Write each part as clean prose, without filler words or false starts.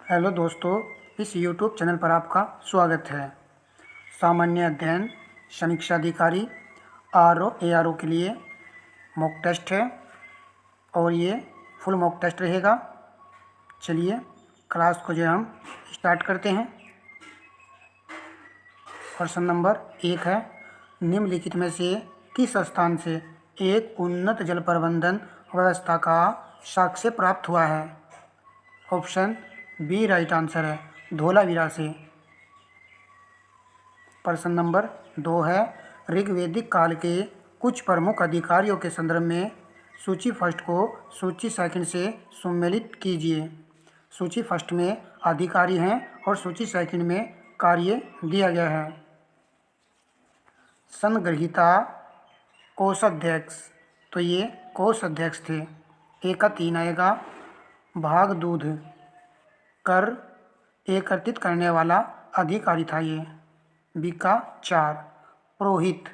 Hello दोस्तों, इस YouTube channel पर आपका स्वागत है। सामान्य अध्ययन समीक्षा अधिकारी ARO के लिए मॉक टेस्ट है और ये फुल मॉक टेस्ट रहेगा। चलिए क्लास को जो है हम स्टार्ट करते हैं। प्रश्न नंबर 1 है, निम्नलिखित में से किस स्थान से एक उन्नत जल प्रबंधन व्यवस्था का साक्ष्य प्राप्त हुआ है? ऑप्शन बी राइट आंसर है, धोलावीरा से। प्रश्न नंबर 2 है, ऋग्वैदिक काल के कुछ प्रमुख अधिकारियों के संदर्भ में सूची फर्स्ट को सूची सेकंड से सम्मिलित कीजिए। सूची फर्स्ट में अधिकारी हैं और सूची सेकंड में कार्य दिया गया है। संग्रहीता कोषाध्यक्ष, तो ये कोषाध्यक्ष थे। ए का 3 आएगा। भाग दूध, कर एकत्रित करने वाला अधिकारी था ये। बी का 4। पुरोहित,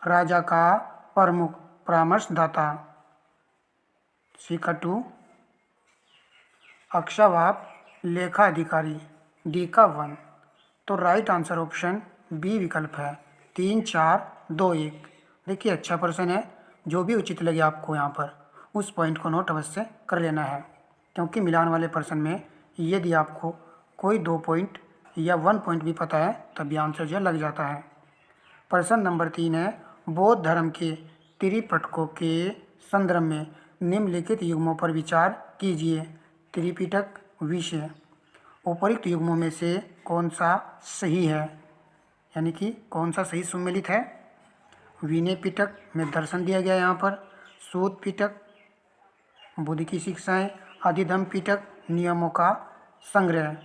राजा का प्रमुख परामर्शदाता। सी का 2। अक्षवाप, लेखा अधिकारी। डी का 1। तो राइट आंसर ऑप्शन बी विकल्प है, 3 4 2 1। देखिए अच्छा प्रश्न है, जो भी उचित लगे आपको यहाँ पर उस पॉइंट को नोट अवश्य कर लेना है, क्योंकि मिलान वाले प्रश्न में यदि आपको कोई 2 पॉइंट या 1 पॉइंट भी पता है तभी आंसर जो लग जाता है। प्रश्न नंबर 3 है, बौद्ध धर्म के त्रिपिटकों के संदर्भ में निम्नलिखित युग्मों पर विचार कीजिए। त्रिपिटक विषय, उपरोक्त युग्मों में से कौन सा सही है, यानी कि कौन सा सही सम्मिलित है? विनय पिटक में दर्शन दिया गया यहाँ पर, सूत पिटक बुद्ध की शिक्षाएं, अधिधम्म पिटक नियमों का संग्रह।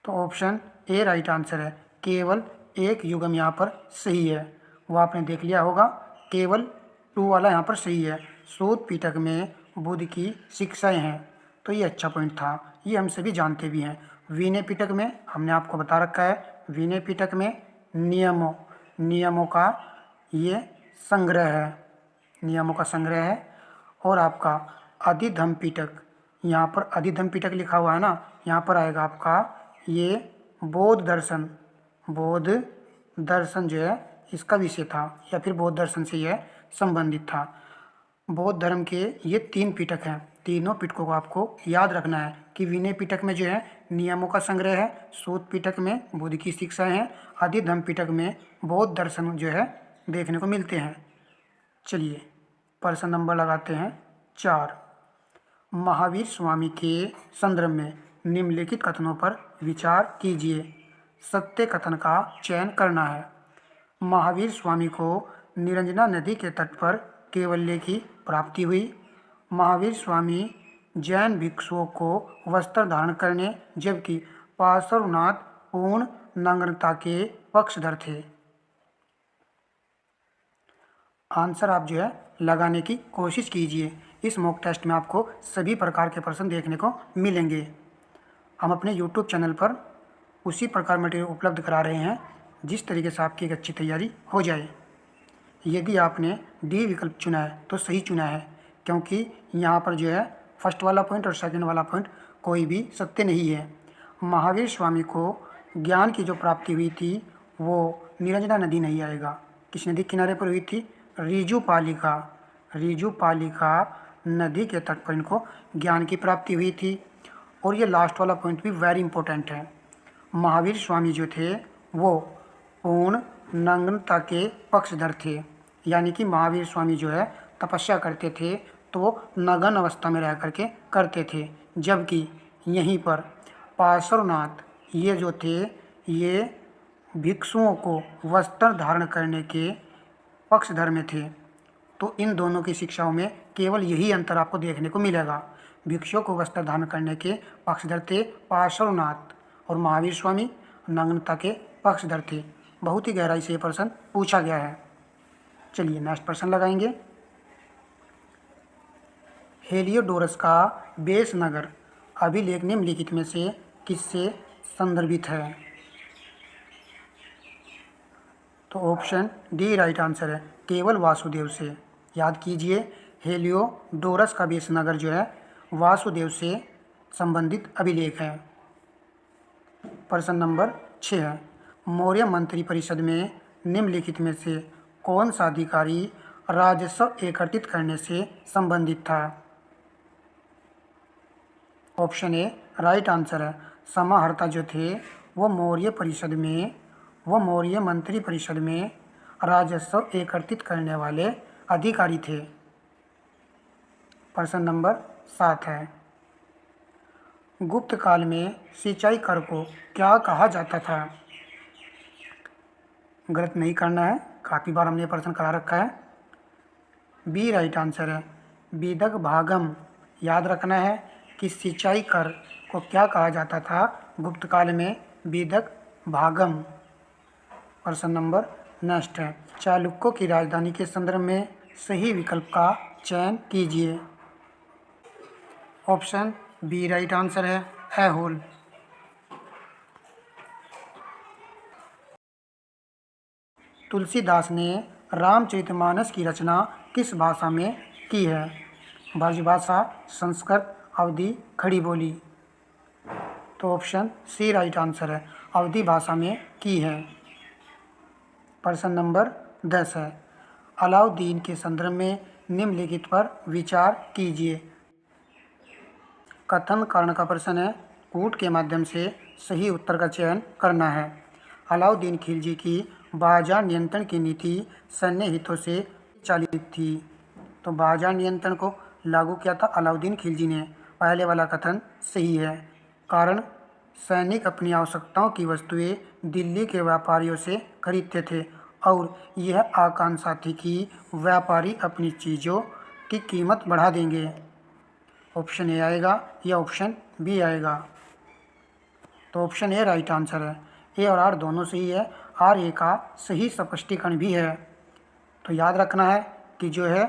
तो ऑप्शन ए राइट आंसर है, केवल एक युग्म यहाँ पर सही है। वो आपने देख लिया होगा, केवल 2 वाला यहाँ पर सही है। सूत पिटक में बुद्ध की शिक्षाएं हैं, तो ये अच्छा पॉइंट था, ये हम सभी जानते भी हैं। विनय पिटक में हमने आपको बता रखा है, विनय पिटक में नियमों का ये संग्रह है, नियमों का संग्रह है। और आपका अधिधम्म पिटक, यहाँ पर अधिधम्म पिटक लिखा हुआ है ना, यहाँ पर आएगा आपका ये बौद्ध दर्शन जो है इसका विषय था, या फिर बौद्ध दर्शन से यह संबंधित था। बौद्ध धर्म के ये 3 पिटक हैं, तीनों पिटकों को आपको याद रखना है कि विनय पिटक में जो है नियमों का संग्रह है, सूत पिटक में बुद्ध की शिक्षाएं हैं, अधिधम्म पिटक में बौद्ध दर्शन जो है देखने को मिलते हैं। चलिए प्रश्न नंबर लगाते हैं 4। महावीर स्वामी के संदर्भ में निम्नलिखित कथनों पर विचार कीजिए। सत्य कथन का चयन करना है। महावीर स्वामी को निरंजना नदी के तट पर कैवल्य की प्राप्ति हुई। महावीर स्वामी जैन भिक्षुओं को वस्त्र धारण करने जबकि पार्श्वनाथ पूर्ण नग्नता के पक्षधर थे। आंसर आप जो है लगाने की कोशिश कीजिए। इस मॉक टेस्ट में आपको सभी प्रकार के प्रश्न देखने को मिलेंगे। हम अपने YouTube चैनल पर उसी प्रकार मटेरियल उपलब्ध करा रहे हैं जिस तरीके से आपकी एक अच्छी तैयारी हो जाए। यदि आपने डी विकल्प चुना है तो सही चुना है, क्योंकि यहाँ पर जो है फर्स्ट वाला पॉइंट और सेकंड वाला पॉइंट कोई भी सत्य नहीं है। महावीर स्वामी को ज्ञान की जो प्राप्ति हुई थी वो निरंजना नदी नहीं आएगा। किस नदी किनारे पर हुई थी? ऋजुपालिका नदी के तट पर इनको ज्ञान की प्राप्ति हुई थी। और ये लास्ट वाला पॉइंट भी वेरी इंपॉर्टेंट है। महावीर स्वामी जो थे वो पूर्ण नग्नता के पक्षधर थे, यानी कि महावीर स्वामी जो है तपस्या करते थे तो वो नग्न अवस्था में रह करके करते थे, जबकि यहीं पर पार्श्वनाथ ये जो थे ये भिक्षुओं को वस्त्र धारण करने के पक्षधर में थे। तो इन दोनों की शिक्षाओं में केवल यही अंतर आपको देखने को मिलेगा। भिक्षुओं को वस्त्र धारण करने के पक्षधर थे पार्श्वनाथ और महावीर स्वामी नग्नता के पक्षधर थे। बहुत ही गहराई से ये प्रश्न पूछा गया है। चलिए नेक्स्ट प्रश्न लगाएंगे। हेलियोडोरस का बेस नगर अभिलेख निम्नलिखित में से किससे संदर्भित है? तो ऑप्शन डी राइट आंसर है, केवल वासुदेव से। याद कीजिए, हेलियोडोरस का बेस नगर जो है वासुदेव से संबंधित अभिलेख है। प्रश्न नंबर 6 है, मौर्य मंत्री परिषद में निम्नलिखित में से कौन सा अधिकारी राजस्व एकत्रित करने से संबंधित था? ऑप्शन ए राइट आंसर है, समाहर्ता जो थे वो मौर्य मंत्री परिषद में राजस्व एकत्रित करने वाले अधिकारी थे। प्रश्न नंबर 7 है, गुप्त काल में सिंचाई कर को क्या कहा जाता था? गलत नहीं करना है, काफ़ी बार हमने प्रश्न करा रखा है। बी राइट आंसर है, विदग भागम। याद रखना है कि सिंचाई कर को क्या कहा जाता था गुप्त काल में? विदग भागम। प्रश्न नंबर नेक्स्ट है, चालुक्यों की राजधानी के संदर्भ में सही विकल्प का चयन कीजिए। ऑप्शन बी राइट आंसर है, ऐहोल। तुलसीदास ने रामचरितमानस की रचना किस भाषा में की है? ब्रजभाषा, संस्कृत, अवधी, खड़ी बोली। तो ऑप्शन सी राइट आंसर है, अवधी भाषा में की है। प्रश्न नंबर 10 है, अलाउद्दीन के संदर्भ में निम्नलिखित पर विचार कीजिए। कथन कारण का प्रश्न है, कूट के माध्यम से सही उत्तर का चयन करना है। अलाउद्दीन खिलजी की बाजार नियंत्रण की नीति सैन्य हितों से चालित थी। तो बाजार नियंत्रण को लागू किया था अलाउद्दीन खिलजी ने। पहले वाला कथन सही है। कारण, सैनिक अपनी आवश्यकताओं की वस्तुएं दिल्ली के व्यापारियों से खरीदते थे और यह आकांक्षा थी कि व्यापारी अपनी चीज़ों की कीमत बढ़ा देंगे। ऑप्शन ए आएगा या ऑप्शन बी आएगा? तो ऑप्शन ए राइट आंसर है। ए और आर दोनों सही है। आर ए का सही स्पष्टीकरण भी है। तो याद रखना है कि जो है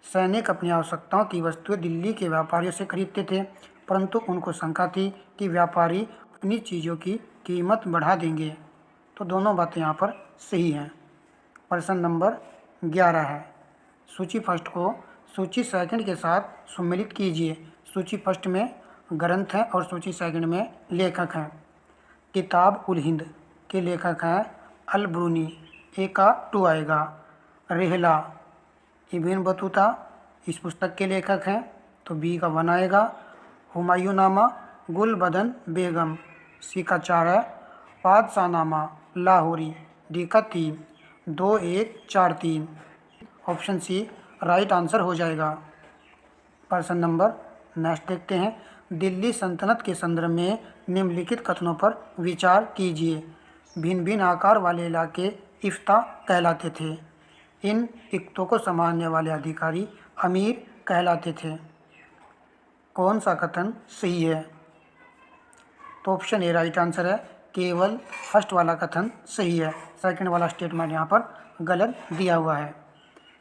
सैनिक अपनी आवश्यकताओं की वस्तुएं दिल्ली के व्यापारियों से खरीदते थे, परंतु उनको शंका थी कि व्यापारी अपनी चीज़ों की कीमत बढ़ा देंगे। तो दोनों बातें यहाँ पर सही हैं। प्रश्न नंबर 11 है, सूची फर्स्ट को सूची सेकंड के साथ सम्मिलित कीजिए। सूची फर्स्ट में ग्रंथ है और सूची सेकंड में लेखक हैं। किताब उल हिंद के लेखक हैं अल ब्रूनी, ए का 2 आएगा। रेहला इब्न बतूता इस पुस्तक के लेखक हैं, तो बी का 1 आएगा। हुमायूंनामा गुलबदन बेगम, सी का 4 है। पादशाहनामा लाहौरी, डी का 3, 2 1 4 3। ऑप्शन सी राइट आंसर हो जाएगा। प्रश्न नंबर नेक्स्ट देखते हैं, दिल्ली सल्तनत के संदर्भ में निम्नलिखित कथनों पर विचार कीजिए। भिन्न भिन्न आकार वाले इलाके इफ्ता कहलाते थे। इन इक्तों को संभालने वाले अधिकारी अमीर कहलाते थे। कौन सा कथन सही है? तो ऑप्शन ए राइट आंसर है, केवल फर्स्ट वाला कथन सही है। सेकंड वाला स्टेटमेंट यहाँ पर गलत दिया हुआ है।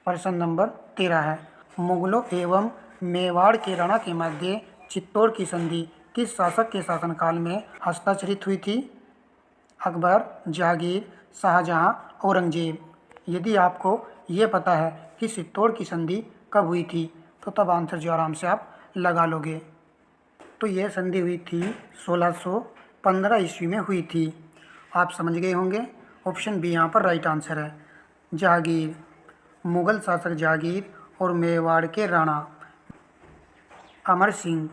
प्रश्न नंबर 13 है, मुगलों एवं मेवाड़ के राणा के मध्य चित्तौड़ की संधि किस शासक के शासनकाल में हस्ताक्षरित हुई थी? अकबर, जहांगीर, शाहजहां, औरंगजेब। यदि आपको ये पता है कि चित्तौड़ की संधि कब हुई थी, तो तब आंसर जो आराम से आप लगा लोगे। तो यह संधि हुई थी 1615 ईस्वी में हुई थी। आप समझ गए होंगे। ऑप्शन बी यहाँ पर राइट आंसर है। जहांगीर, मुगल शासक जहांगीर और मेवाड़ के राणा अमर सिंह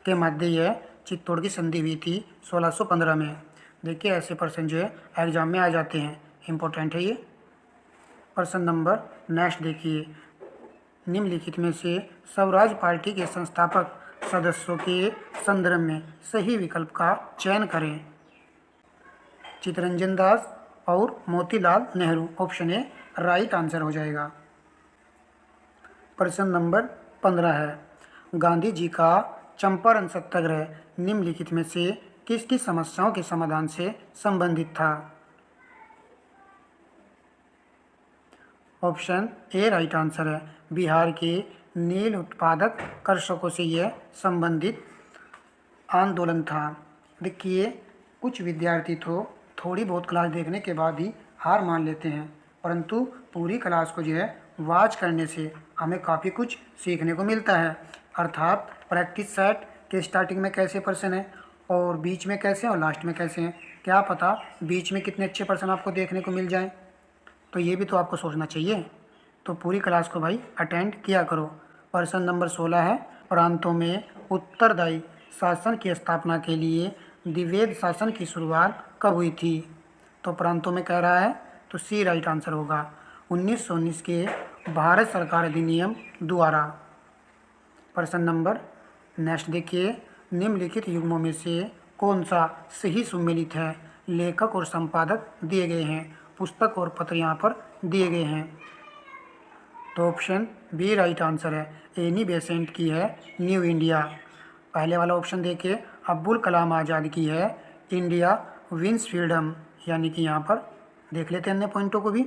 के मध्य यह चित्तौड़ की संधि हुई थी 1615 में। देखिए ऐसे प्रश्न जो है एग्जाम में आ जाते हैं, इम्पोर्टेंट है ये। प्रश्न नंबर नेक्स्ट देखिए, निम्नलिखित में से स्वराज पार्टी के संस्थापक सदस्यों के संदर्भ में सही विकल्प का चयन करें। चित्तरंजन दास और Motilal Nehru. Option A right answer हो जाएगा। प्रश्न नंबर 15 है, गांधी जी का चंपारण सत्याग्रह निम्नलिखित में से किस किस समस्याओं के समाधान से संबंधित था? ऑप्शन ए राइट आंसर है, बिहार के नील उत्पादक कृषकों से यह संबंधित आंदोलन था। देखिए कुछ विद्यार्थी तो थोड़ी बहुत क्लास देखने के बाद ही हार मान लेते हैं, परंतु पूरी क्लास को जो है वॉच करने से हमें काफ़ी कुछ सीखने को मिलता है। अर्थात प्रैक्टिस सेट के स्टार्टिंग में कैसे पर्सन है और बीच में कैसे और लास्ट में कैसे हैं। क्या पता बीच में कितने अच्छे पर्सन आपको देखने को मिल जाएं, तो ये भी तो आपको सोचना चाहिए। तो पूरी क्लास को भाई अटेंड किया करो। प्रश्न नंबर 16 है, प्रांतों में उत्तरदायी शासन की स्थापना के लिए द्विवेद शासन की शुरुआत कब हुई थी। तो प्रांतों में कह रहा है तो सी राइट आंसर होगा 1919 के भारत सरकार अधिनियम द्वारा। प्रश्न नंबर नेक्स्ट देखिए, निम्नलिखित युग्मों में से कौन सा सही सुमेलित है। लेखक और संपादक दिए गए हैं, पुस्तक और पत्र यहाँ पर दिए गए हैं। तो ऑप्शन बी राइट आंसर है। एनी बेसेंट की है न्यू इंडिया। पहले वाला ऑप्शन देखिए, अब्दुल कलाम आज़ाद की है इंडिया विंस फ्रीडम, यानी कि यहाँ पर देख लेते हैं अन्य पॉइंटों को भी।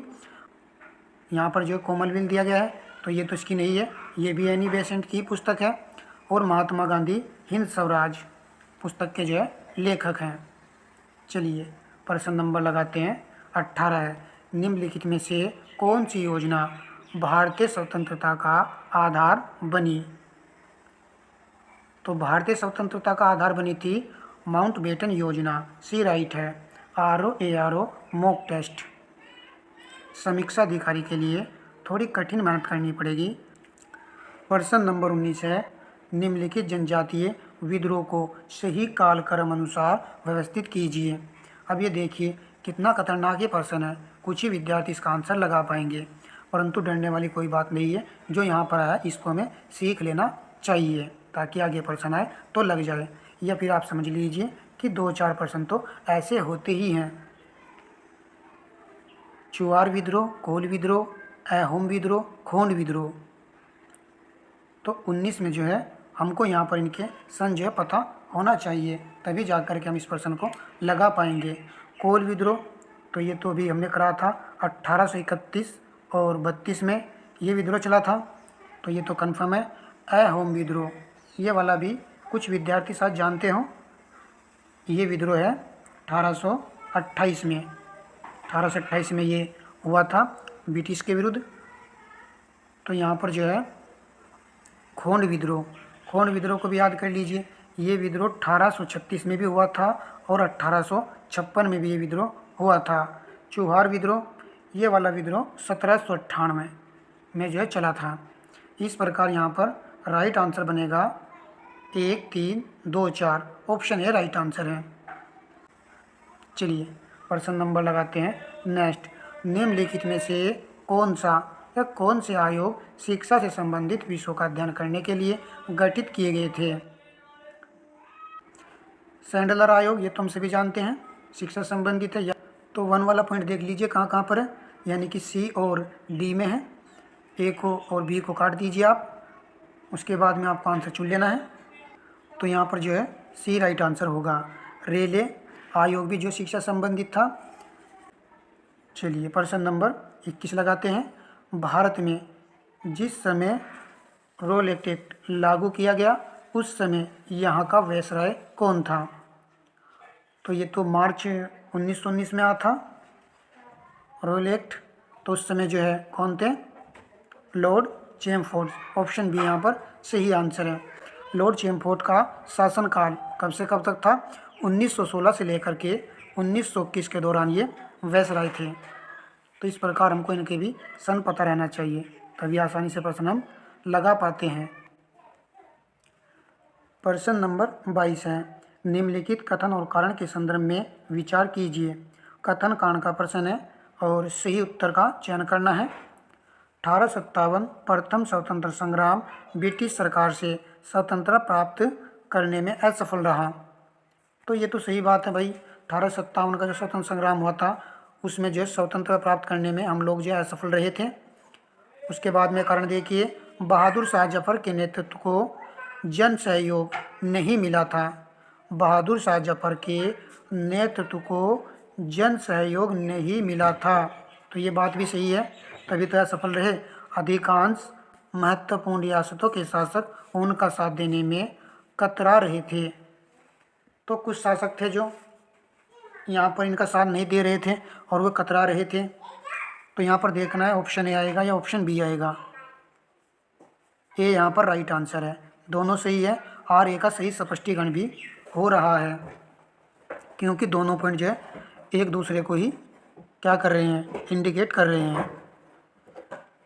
यहाँ पर जो कॉमनवेल्थ दिया गया है तो ये तो इसकी नहीं है, ये भी एनी बेसेंट की पुस्तक है। और महात्मा गांधी हिंद स्वराज पुस्तक के जो है लेखक हैं। चलिए प्रश्न नंबर लगाते हैं 18 है, निम्नलिखित में से कौन सी योजना भारतीय स्वतंत्रता का आधार बनी। तो भारतीय स्वतंत्रता का आधार बनी थी माउंटबेटन योजना, सी राइट है। RO mock test. समीक्षा अधिकारी के लिए थोड़ी कठिन मेहनत करनी पड़ेगी। प्रश्न नंबर 19 है, निम्नलिखित जनजातीय विद्रोह को सही कालक्रम अनुसार व्यवस्थित कीजिए। अब ये देखिए कितना खतरनाक ये प्रश्न है, कुछ ही विद्यार्थी इसका आंसर लगा पाएंगे, परंतु डरने वाली कोई बात नहीं है। जो यहाँ पर आया इसको हमें सीख लेना चाहिए ताकि आगे प्रश्न आए तो लग जाए, या फिर आप समझ लीजिए कि 2-4 प्रश्न तो ऐसे होते ही हैं। चुआर विद्रोह, कोल विद्रोह, अहोम विद्रोह, खोंड विद्रोह। तो 19 में जो है हमको यहाँ पर इनके सन जो है पता होना चाहिए, तभी जा कर के हम इस प्रश्न को लगा पाएंगे। कोल विद्रोह तो ये तो अभी हमने करा था 1831 और 32 में ये विद्रोह चला था, तो ये तो कन्फर्म है। अहोम विद्रोह ये वाला भी कुछ विद्यार्थी साथ जानते हों, ये विद्रोह है 1828 में। 1828 में ये हुआ था ब्रिटिश के विरुद्ध। तो यहाँ पर जो है खोंड विद्रोह, खोंड विद्रोह को भी याद कर लीजिए, ये विद्रोह 1836 में भी हुआ था और 1856 में भी ये विद्रोह हुआ था। चुहार विद्रोह ये वाला विद्रोह 1798 में जो है चला था। इस प्रकार यहाँ पर राइट आंसर बनेगा 1, 3, 2, 4, ऑप्शन ए राइट आंसर है। चलिए प्रश्न नंबर लगाते हैं नेक्स्ट, निम्नलिखित में से कौन से आयोग शिक्षा से संबंधित विषयों का अध्ययन करने के लिए गठित किए गए थे। सैंडलर आयोग ये तो हम सभी जानते हैं, शिक्षा संबंधित है। तो 1 वाला पॉइंट देख लीजिए कहाँ कहाँ पर है, यानी कि सी और डी में है। ए को और बी को काट दीजिए आप, उसके बाद में आपको आंसर चुन लेना है। तो यहाँ पर जो है सी राइट आंसर होगा। रेले आयोग भी जो शिक्षा संबंधित था। चलिए प्रश्न नंबर 21 लगाते हैं, भारत में जिस समय रोलेट एक्ट लागू किया गया उस समय यहाँ का वायसराय कौन था। तो ये तो मार्च 1919 में आया था रोल एक्ट, तो उस समय जो है कौन थे, लॉर्ड चैमफोर्ड। ऑप्शन बी यहाँ पर सही आंसर है। लॉर्ड चैमफोर्ड का शासनकाल कब से कब तक था, 1916 से लेकर के 1921 के दौरान ये वायसराय थे। तो इस प्रकार हमको इनके भी सन पता रहना चाहिए, तभी आसानी से प्रश्न हम लगा पाते हैं। प्रश्न नंबर 22 है, निम्नलिखित कथन और कारण के संदर्भ में विचार कीजिए। कथन कारण का प्रश्न है और सही उत्तर का चयन करना है। 1857 प्रथम स्वतंत्र संग्राम ब्रिटिश सरकार से स्वतंत्रता प्राप्त करने में असफल रहा। तो ये तो सही बात है भाई, 1857 का जो स्वतंत्र संग्राम हुआ था उसमें जो स्वतंत्रता प्राप्त करने में हम लोग जो है असफल रहे थे। उसके बाद में कारण देखिए, बहादुर शाह जफर के नेतृत्व को जन सहयोग नहीं मिला था। बहादुर शाह जफर के नेतृत्व को जन सहयोग नहीं मिला था, तो ये बात भी सही है, तभी तो असफल रहे। अधिकांश महत्वपूर्ण रियासतों के शासक उनका साथ देने में कतरा रहे थे। तो कुछ शासक थे जो यहाँ पर इनका साथ नहीं दे रहे थे और वो कतरा रहे थे। तो यहाँ पर देखना है ऑप्शन ए आएगा या ऑप्शन बी आएगा। ए यहाँ पर राइट आंसर है। दोनों सही है। आर ए का सही स्पष्टीकरण भी हो रहा है, क्योंकि दोनों पॉइंट जो है एक दूसरे को ही क्या कर रहे हैं, इंडिकेट कर रहे हैं।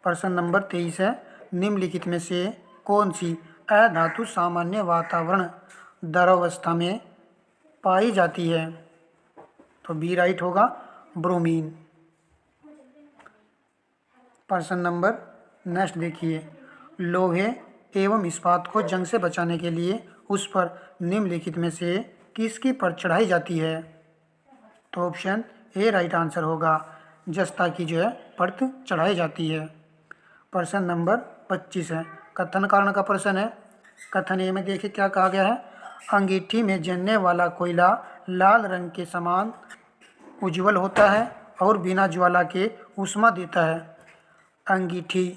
प्रश्न नंबर 23 है, निम्नलिखित में से कौन सी अधातु सामान्य वातावरण द्रवावस्था में पाई जाती है? तो बी राइट होगा, ब्रोमीन। प्रश्न नंबर नेक्स्ट देखिए, लोहे एवं इस्पात को जंग से बचाने के लिए उस पर निम्नलिखित में से किसकी परत चढ़ाई जाती है? तो ऑप्शन ए राइट आंसर होगा, जस्ता की जो है परत चढ़ाई जाती है। प्रश्न नंबर 25 है, कथन कारण का प्रश्न है। कथन ए में देखिए क्या कहा गया है, अंगीठी में जलने वाला कोयला लाल रंग के समान उज्ज्वल होता है और बिना ज्वाला के ऊष्मा देता है। अंगीठी,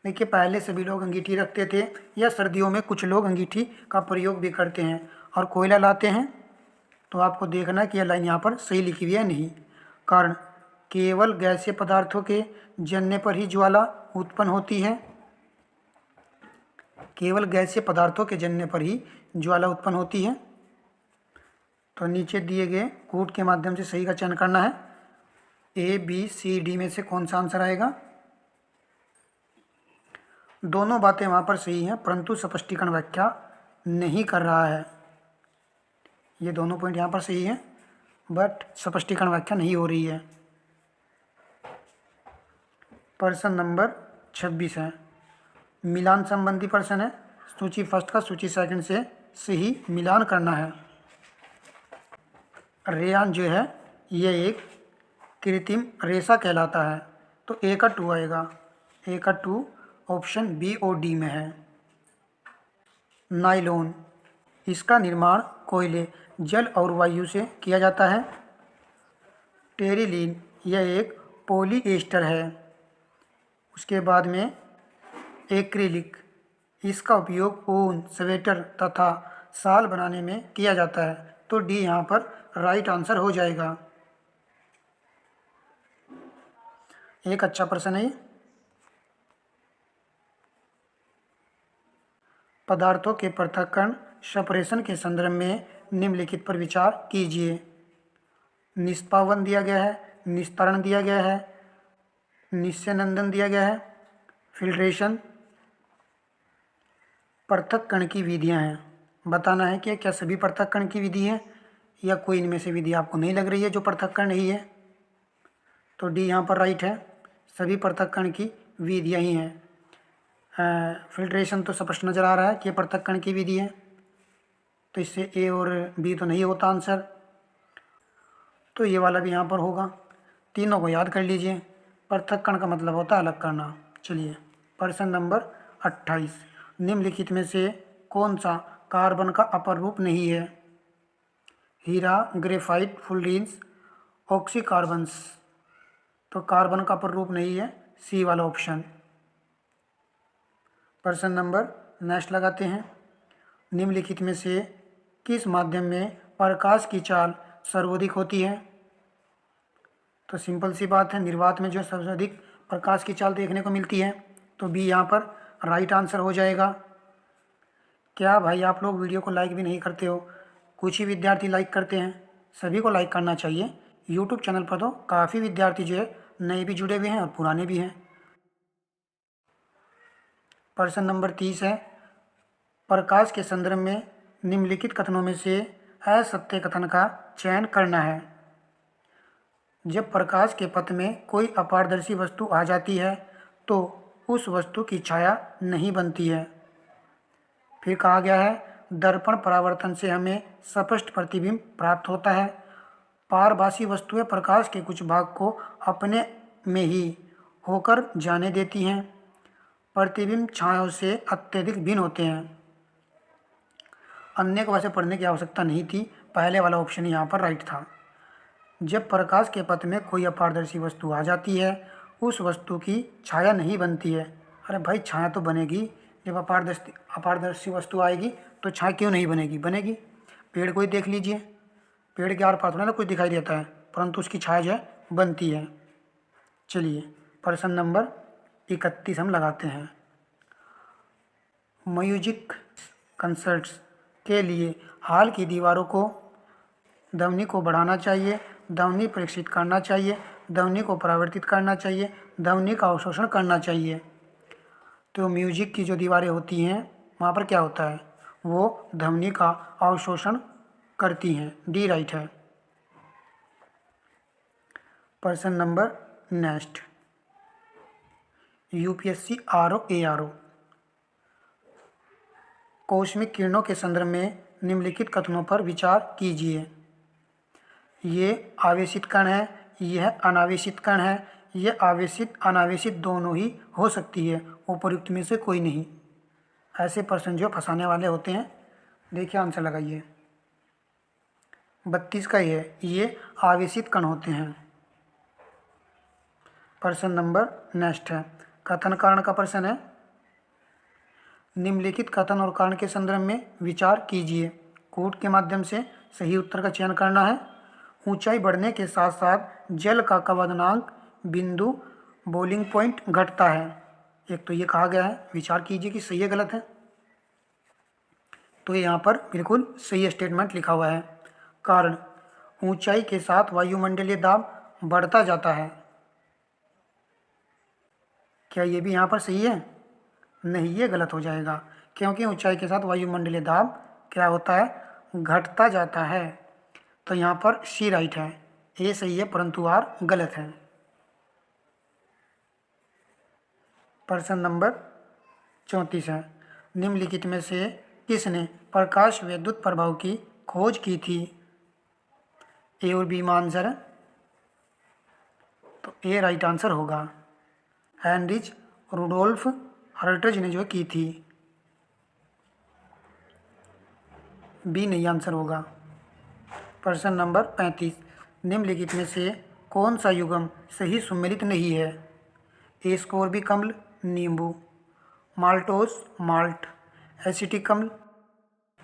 देखिए पहले सभी लोग अंगीठी रखते थे, या सर्दियों में कुछ लोग अंगीठी का प्रयोग भी करते हैं और कोयला लाते हैं। तो आपको देखना कि यह लाइन यहाँ पर सही लिखी हुई है नहीं। कारण, केवल गैसीय पदार्थों के जलने पर ही ज्वाला उत्पन्न होती है। केवल गैसीय पदार्थों के जलने पर ही ज्वाला उत्पन्न होती है। तो नीचे दिए गए कूट के माध्यम से सही का चयन करना है। ए बी सी डी में से कौन सा आंसर आएगा? दोनों बातें वहाँ पर सही हैं, परंतु स्पष्टीकरण व्याख्या नहीं कर रहा है। ये दोनों पॉइंट यहाँ पर सही है, बट स्पष्टीकरण व्याख्या नहीं हो रही है। प्रश्न नंबर 26 है, मिलान संबंधी प्रश्न है। सूची फर्स्ट का सूची सेकंड से सही मिलान करना है। रेयान जो है ये एक कृत्रिम रेशा कहलाता है। तो ए का 2 आएगा, ए का 2 ऑप्शन बी और डी में है। नायलॉन, इसका निर्माण कोयले, जल और वायु से किया जाता है। टेरिलीन, यह एक पॉलीएस्टर है। उसके बाद में एक्रिलिक, इसका उपयोग ऊन, स्वेटर तथा शाल बनाने में किया जाता है। तो डी यहाँ पर राइट आंसर हो जाएगा। एक अच्छा प्रश्न है। पदार्थों के पृथक्करण सेपरेशन के संदर्भ में निम्नलिखित पर विचार कीजिए। निष्पावन दिया गया है, निस्तारण दिया गया है, निस्यनंदन दिया गया है, फिल्ट्रेशन। पृथक्करण की विधियां हैं, बताना है कि क्या सभी पृथक्करण की विधि है या कोई इनमें से विधि आपको नहीं लग रही है जो पृथक्करण नहीं है। तो डी यहाँ पर राइट है, सभी पृथक्करण की विधियाँ ही हैं। फिल्ट्रेशन तो स्पष्ट नज़र आ रहा है कि पृथक्करण की विधि है, तो इससे ए और बी तो नहीं होता आंसर। तो ये वाला भी यहाँ पर होगा। तीनों को याद कर लीजिए। पृथक्करण का मतलब होता है अलग करना। चलिए प्रश्न नंबर 28, निम्नलिखित में से कौन सा कार्बन का अपर रूप नहीं है? हीरा, ग्रेफाइट, फुलरेंस, ऑक्सीकार्बन्स। तो कार्बन का अपर रूप नहीं है, सी वाला ऑप्शन। प्रश्न नंबर नेक्स्ट लगाते हैं, निम्नलिखित में से किस माध्यम में प्रकाश की चाल सर्वाधिक होती है? तो सिंपल सी बात है, निर्वात में जो सबसे अधिक प्रकाश की चाल देखने को मिलती है। तो बी यहाँ पर राइट आंसर हो जाएगा। क्या भाई आप लोग वीडियो को लाइक भी नहीं करते हो? कुछ ही विद्यार्थी लाइक करते हैं, सभी को लाइक करना चाहिए। यूट्यूब चैनल पर तो काफ़ी विद्यार्थी जो है नए भी जुड़े हुए हैं और पुराने भी हैं। प्रश्न नंबर 30 है, प्रकाश के संदर्भ में निम्नलिखित कथनों में से असत्य कथन का चयन करना है। जब प्रकाश के पथ में कोई अपारदर्शी वस्तु आ जाती है तो उस वस्तु की छाया नहीं बनती है। फिर कहा गया है, दर्पण परावर्तन से हमें स्पष्ट प्रतिबिंब प्राप्त होता है। पारभासी वस्तुएं प्रकाश के कुछ भाग को अपने में ही होकर जाने देती हैं। प्रतिबिंब छायाओं से अत्यधिक भिन्न होते हैं। अन्य को वैसे पढ़ने की आवश्यकता नहीं थी, पहले वाला ऑप्शन यहाँ पर राइट था। जब प्रकाश के पथ में कोई अपारदर्शी वस्तु आ जाती है उस वस्तु की छाया नहीं बनती है। अरे भाई छाया तो बनेगी, जब अपारदर्शी वस्तु आएगी तो छाया क्यों नहीं बनेगी? बनेगी। पेड़ को ही देख लीजिए, पेड़ के आर पार थोड़ा ना कुछ दिखाई देता है, परंतु उसकी छाया जो है बनती है। चलिए प्रश्न नंबर 31 हम लगाते हैं। म्यूजिक कंसर्ट्स के लिए हाल की दीवारों को ध्वनि को बढ़ाना चाहिए, ध्वनि प्रेषित करना चाहिए, ध्वनि को परावर्तित करना चाहिए, ध्वनि का अवशोषण करना चाहिए। तो म्यूजिक की जो दीवारें होती हैं वहाँ पर क्या होता है, वो ध्वनि का अवशोषण करती हैं। डी राइट है। Person number next, UPSC RO ARO. Kaushik किरणों के संदर्भ में निम्नलिखित कथनों पर विचार कीजिए। ये आवेशित कण है, यह अनावेशित कण है, यह आवेशित अनावेशित दोनों ही हो सकती है, उपयुक्त में से कोई नहीं। ऐसे प्रश्न जो फंसाने वाले होते हैं, देखिए आंसर लगाइए। 32 का ये आवेशित कण होते हैं। प्रश्न नंबर नेक्स्ट है, कथन कारण का प्रश्न है। निम्नलिखित कथन और कारण के संदर्भ में विचार कीजिए। कूट के माध्यम से सही उत्तर का चयन करना है। ऊंचाई बढ़ने के साथ साथ जल का क्वथनांक बिंदु बॉइलिंग पॉइंट घटता है। एक तो ये कहा गया है, विचार कीजिए कि सही है गलत है। तो यहाँ पर बिल्कुल सही स्टेटमेंट लिखा हुआ है। कारण, ऊंचाई के साथ वायुमंडलीय दाब बढ़ता जाता है। क्या ये भी यहाँ पर सही है? नहीं, ये गलत हो जाएगा, क्योंकि ऊंचाई के साथ वायुमंडलीय दाब क्या होता है, घटता जाता है। तो यहाँ पर सी राइट है, ए सही है परंतु आर गलत है। प्रश्न नंबर 34 है, निम्नलिखित में से किसने प्रकाश विद्युत प्रभाव की खोज की थी? ए और बी में आंसर है, तो ए राइट आंसर होगा। हेनरिच रुडोल्फ हर्ट्ज ने जो की थी। बी नहीं आंसर होगा। प्रश्न नंबर 35, निम्नलिखित में से कौन सा युग्म सही सुमेलित नहीं है? ए स्कोर्बिक अम्ल नींबू, माल्टोस माल्ट, एसिटिक अम्ल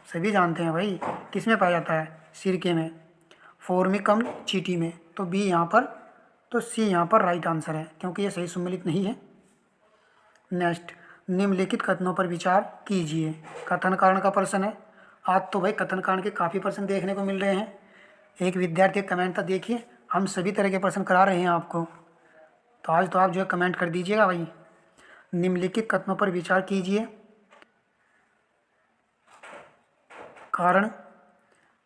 सभी जानते हैं भाई किस में पाया जाता है, सिरके में, फॉर्मिक अम्ल चींटी में। तो बी यहाँ पर, तो सी यहाँ पर राइट आंसर है, क्योंकि ये सही सुमेलित नहीं है। नेक्स्ट, निम्नलिखित कथनों पर विचार कीजिए। कथन कारण का प्रश्न है। आज तो भाई कथन कारण के काफ़ी प्रश्न देखने को मिल रहे हैं। एक विद्यार्थी कमेंट था, देखिए हम सभी तरह के प्रश्न करा रहे हैं आपको, तो आज तो आप जो है कमेंट कर दीजिएगा भाई। निम्नलिखित कथनों पर विचार कीजिए। कारण,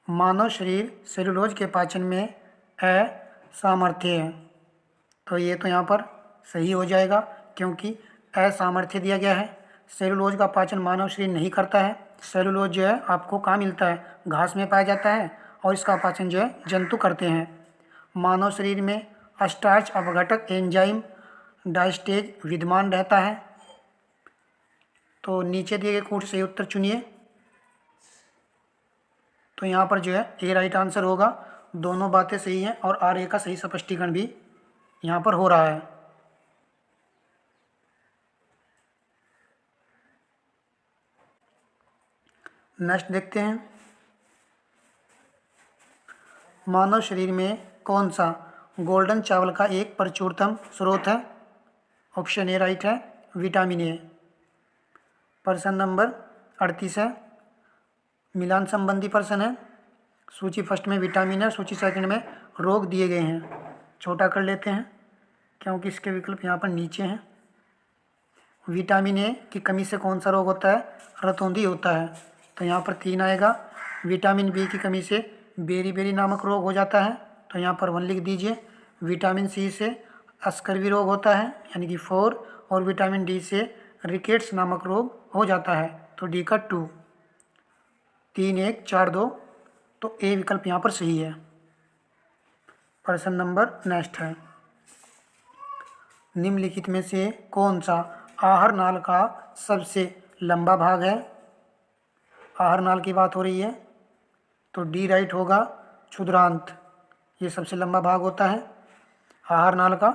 मानव शरीर सेलुलोज के पाचन में असामर्थ्य है। तो ये तो यहाँ पर सही हो जाएगा, क्योंकि असामर्थ्य दिया गया है। सेलुलोज का पाचन मानव शरीर नहीं करता है। सेलुलोज जो है आपको कहाँ मिलता है, घास में पाया जाता है, और इसका पाचन जो है जंतु करते हैं। मानव शरीर में स्टार्च अपघटक एंजाइम डायस्टेज विद्यमान रहता है। तो नीचे दिए गए कूट से उत्तर चुनिए। तो यहाँ पर जो है ए राइट आंसर होगा। दोनों बातें सही हैं और आर ए का सही स्पष्टीकरण भी यहाँ पर हो रहा है। नेक्स्ट देखते हैं, मानव शरीर में कौन सा गोल्डन चावल का एक प्रचुरतम स्रोत है? ऑप्शन ए राइट है, विटामिन ए। प्रश्न नंबर 38 है, मिलान संबंधी प्रश्न है। सूची फर्स्ट में विटामिन है, सूची सेकंड में रोग दिए गए हैं। छोटा कर लेते हैं क्योंकि इसके विकल्प यहाँ पर नीचे हैं। विटामिन ए की कमी से कौन सा रोग होता है? रतौंधी होता है। तो यहाँ पर 3 आएगा। विटामिन बी की कमी से बेरी नामक रोग हो जाता है, तो यहाँ पर 1 लिख दीजिए। विटामिन सी से स्कर्वी रोग होता है यानी कि 4, और विटामिन डी से रिकेट्स नामक रोग हो जाता है, तो डी का 2। 3 1 4 2, तो ए विकल्प यहाँ पर सही है। प्रश्न नंबर नेक्स्ट है, निम्नलिखित में से कौन सा आहार नाल का सबसे लंबा भाग है? आहार नाल की बात हो रही है, तो डी राइट होगा, क्षुद्रांत। ये सबसे लंबा भाग होता है आहार नाल का।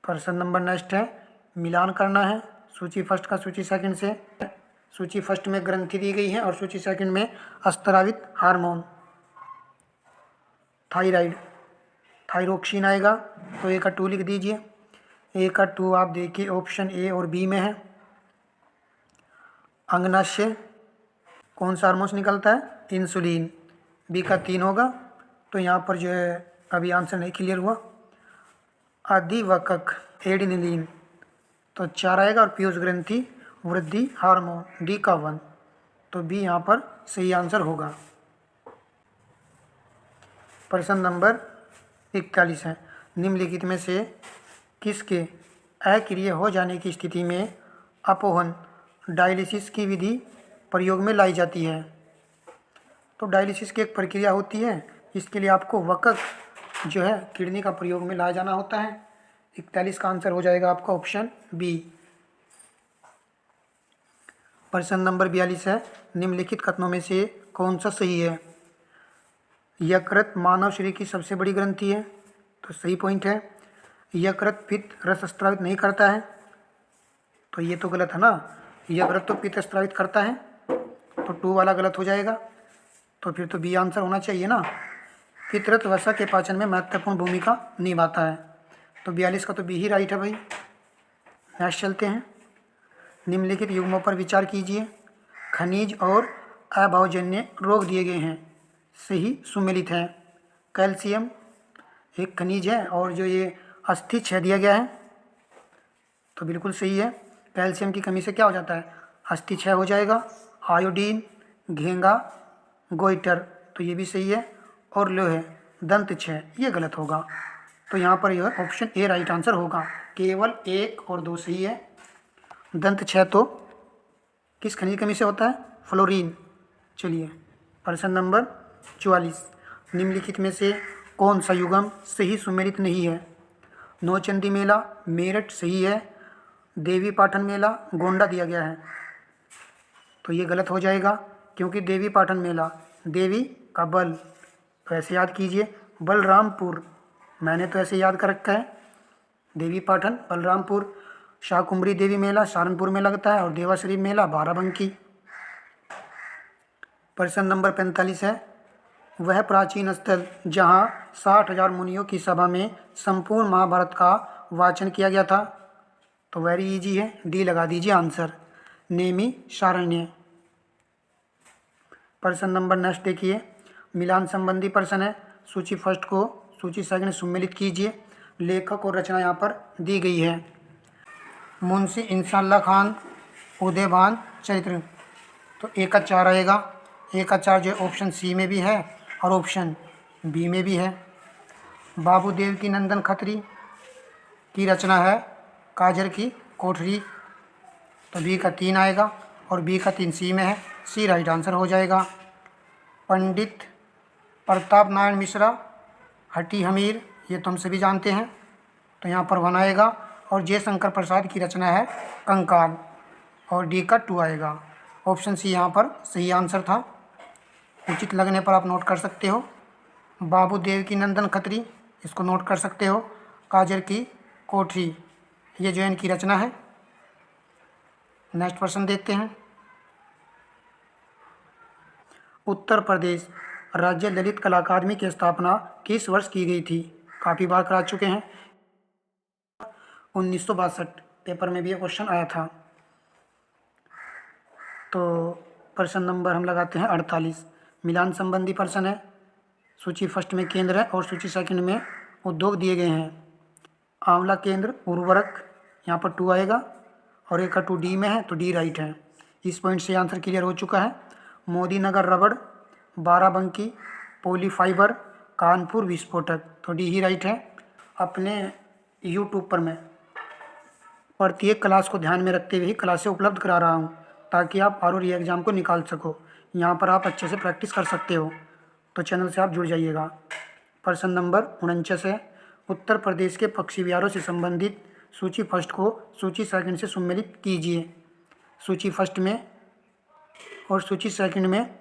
प्रश्न नंबर नेक्स्ट है, मिलान करना है सूची फर्स्ट का सूची सेकंड से। सूची फर्स्ट में ग्रंथि दी गई है और सूची सेकंड में स्त्रावित हार्मोन। थायराइड, थायरोक्सिन आएगा, तो ए का 2 लिख दीजिए। ए का 2 आप देखिए ऑप्शन ए और बी में है। अंगनाशय कौन सा हार्मोन निकलता है? इंसुलिन। बी का 3 होगा। तो यहाँ पर जो है अभी आंसर नहीं क्लियर हुआ। अधिवकक एडिनिलीन तो 4 आएगा और पीयूष ग्रंथि वृद्धि हार्मोन डी का 1। तो बी यहाँ पर सही आंसर होगा। प्रश्न नंबर 41 है, निम्नलिखित में से किसके अक्रिय हो जाने की स्थिति में अपोहन डायलिसिस की विधि प्रयोग में लाई जाती है? तो डायलिसिस की एक प्रक्रिया होती है, इसके लिए आपको वकक जो है किडनी का प्रयोग में लाया जाना होता है। 41 का आंसर हो जाएगा आपका ऑप्शन बी। प्रश्न नंबर 42 है, निम्नलिखित कथनों में से कौन सा सही है? यकृत मानव शरीर की सबसे बड़ी ग्रंथि है, तो सही पॉइंट है। यकृत पित्त रस स्रावित नहीं करता है, तो ये तो गलत है ना। यकृत तो पित्त स्रावित करता है, तो 2 वाला गलत हो जाएगा। तो फिर तो बी आंसर होना चाहिए ना। पितृत्व वसा के पाचन में महत्वपूर्ण भूमिका निभाता है, तो 42 का तो बी ही राइट है भाई। नेक्स्ट चलते हैं। निम्नलिखित युग्मों पर विचार कीजिए। खनिज और अभावजन्य रोग दिए गए हैं, सही सुमेलित है। कैल्शियम एक खनिज है और जो ये अस्थि क्षय दिया गया है, तो बिल्कुल सही है। कैल्शियम की कमी से क्या हो जाता है? अस्थि क्षय हो जाएगा। आयोडीन, घेंगा, गोइटर, तो ये भी सही है। और लोहे दंत क्षय, ये गलत होगा। तो यहाँ पर यह ऑप्शन ए राइट आंसर होगा। केवल 1 और 2 सही है। दंत क्षय तो किस खनिज कमी से होता है? फ्लोरीन। चलिए प्रश्न नंबर 44, निम्नलिखित में से कौन सा युग्म सही सुमेलित नहीं है? नौचंदी मेला मेरठ सही है। देवी पाटन मेला गोंडा दिया गया है, तो ये गलत हो जाएगा, क्योंकि देवी पाटन मेला देवी का बल, तो ऐसे याद कीजिए बलरामपुर, मैंने तो ऐसे याद कर रखा है। देवी पाटन बलरामपुर। शाकुंभरी देवी मेला सहारनपुर में लगता है और देवाश्री मेला बाराबंकी। प्रश्न नंबर 45 है, वह प्राचीन स्थल जहाँ 60,000 मुनियों की सभा में संपूर्ण महाभारत का वाचन किया गया था? तो वेरी इजी है, डी लगा दीजिए आंसर, नेमी शारण्य। प्रश्न नंबर नेक्स्ट देखिए, मिलान संबंधी प्रश्न है। सूची फर्स्ट को सूची सेकंड सुमेलित कीजिए। लेखक और रचना यहाँ पर दी गई है। मुंशी इंशाल्लाह खान उदयभान चरित्र, तो 1 का 4 आएगा। 1 का 4 जो ऑप्शन सी में भी है और ऑप्शन बी में भी है। बाबू देवकी नंदन खत्री की रचना है काजर की कोठरी, तो बी का 3 आएगा और बी का 3 सी में है, सी राइट आंसर हो जाएगा। पंडित प्रताप नारायण मिश्रा हटी हमीर, ये तो हम सभी जानते हैं, तो यहाँ पर 1 आएगा। और जयशंकर प्रसाद की रचना है कंकाल, और डी का 2 आएगा। ऑप्शन सी यहाँ पर सही आंसर था। उचित लगने पर आप नोट कर सकते हो। बाबू देवकी नंदन खत्री, इसको नोट कर सकते हो। काजर की कोठरी, ये जो इनकी रचना है। नेक्स्ट प्रश्न देखते हैं। उत्तर प्रदेश राज्य ललित कला अकादमी की स्थापना किस वर्ष की गई थी? काफ़ी बार करा चुके हैं, 1962 पेपर में भी ये क्वेश्चन आया था। तो प्रश्न नंबर हम लगाते हैं 48, मिलान संबंधी प्रश्न है। सूची फर्स्ट में केंद्र है और सूची सेकंड में उद्योग दिए गए हैं। आंवला केंद्र उर्वरक, यहाँ पर 2 आएगा और 1 का 2 डी में है, तो डी राइट है। इस पॉइंट से आंसर क्लियर हो चुका है। मोदी नगर रबड़, बाराबंकी पॉलीफाइबर, कानपुर विस्फोटक, तो डी ही राइट है। अपने यूट्यूब पर मैं प्रत्येक क्लास को ध्यान में रखते हुए ही क्लासें उपलब्ध करा रहा हूँ, ताकि आप आर एग्ज़ाम को निकाल सको। यहाँ पर आप अच्छे से प्रैक्टिस कर सकते हो, तो चैनल से आप जुड़ जाइएगा। प्रश्न नंबर 49 है, उत्तर प्रदेश के पक्षी विहारों से संबंधित सूची फर्स्ट को सूची सेकंड से सम्मिलित कीजिए। सूची फर्स्ट में और सूची सेकंड में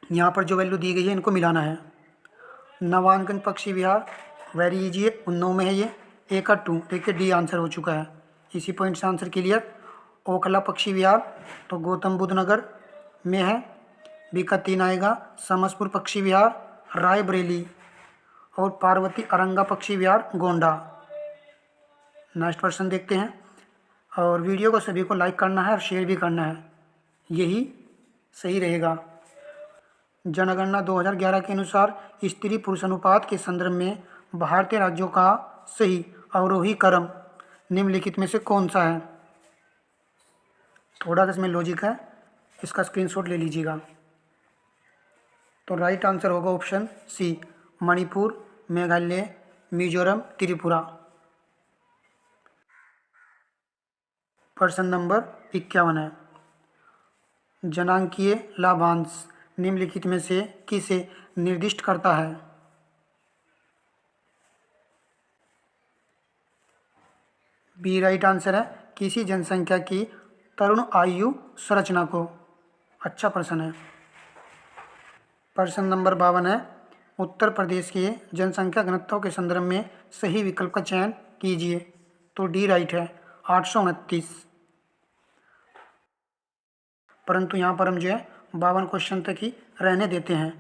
यहाँ पर जो वैल्यू दी गई है इनको मिलाना है। नवानगंज पक्षी विहार वेरी इजी है, उन्नाव में है ये, 1 का 2, देखिए डी आंसर हो चुका है। इसी पॉइंट से आंसर क्लियर। ओखला पक्षी विहार तो गौतम बुद्ध नगर में है, बी का 3 आएगा। समसपुर पक्षी विहार रायबरेली, और पार्वती अरंगा पक्षी विहार गोंडा। नेक्स्ट प्रश्न देखते हैं, और वीडियो को सभी को लाइक करना है और शेयर भी करना है। यही सही रहेगा। जनगणना 2011 के अनुसार स्त्री पुरुष अनुपात के संदर्भ में भारतीय राज्यों का सही अवरोही क्रम निम्नलिखित में से कौन सा है? थोड़ा सा इसमें लॉजिक है, इसका स्क्रीनशॉट ले लीजिएगा। तो राइट आंसर होगा ऑप्शन सी, मणिपुर, मेघालय, मिजोरम, त्रिपुरा। प्रश्न नंबर 51 है, जनांकीय लाभांश निम्नलिखित में से किसे निर्दिष्ट करता है? बी राइट आंसर है, किसी जनसंख्या की तरुण आयु संरचना को। अच्छा प्रश्न है। प्रश्न नंबर 52 है, उत्तर प्रदेश के जनसंख्या घनत्व के संदर्भ में सही विकल्प का चयन कीजिए। तो डी राइट है, 829। परंतु यहाँ पर हम जो है 52 क्वेश्चन तक ही रहने देते हैं।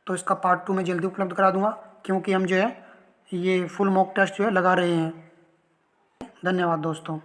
तो इसका पार्ट 2 में जल्दी उपलब्ध करा दूंगा, क्योंकि हम जो है ये फुल मॉक टेस्ट जो है लगा रहे हैं। धन्यवाद दोस्तों।